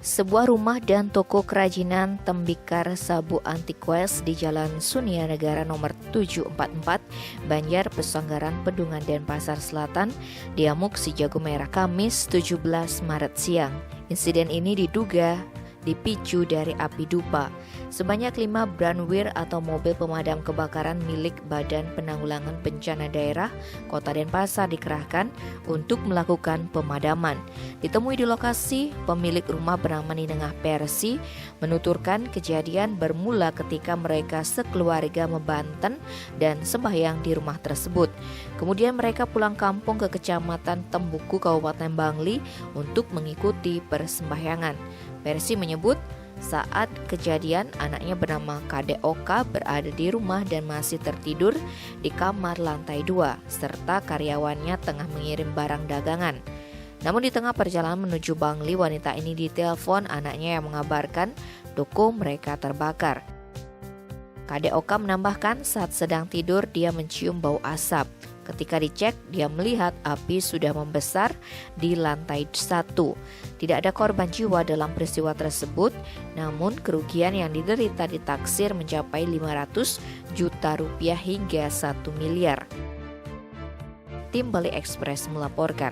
Sebuah rumah dan toko kerajinan tembikar sabu antiques di Jalan Sunia Negara nomor 744, Banjar, Pesanggaran, Pedungan, Denpasar Selatan, diamuk si jago merah Kamis 17 Maret siang. Insiden ini diduga dipicu dari api dupa. Sebanyak 5 Brandweer atau mobil pemadam kebakaran milik Badan Penanggulangan Bencana Daerah Kota Denpasar dikerahkan untuk melakukan pemadaman. Ditemui di lokasi, pemilik rumah bernama Ninengah Persi menuturkan kejadian bermula ketika mereka sekeluarga membanten dan sembahyang di rumah tersebut. Kemudian mereka pulang kampung ke Kecamatan Tembuku, Kabupaten Bangli untuk mengikuti persembahyangan. Persi menyebut saat kejadian anaknya bernama Kade Oka berada di rumah dan masih tertidur di kamar lantai 2 serta karyawannya tengah mengirim barang dagangan. Namun di tengah perjalanan menuju Bangli, wanita ini ditelepon anaknya yang mengabarkan toko mereka terbakar. Kade Oka menambahkan saat sedang tidur dia mencium bau asap. Ketika dicek, dia melihat api sudah membesar di lantai 1. Tidak ada korban jiwa dalam peristiwa tersebut, namun kerugian yang diderita ditaksir mencapai 500 juta rupiah hingga 1 miliar. Tim Bali Express melaporkan.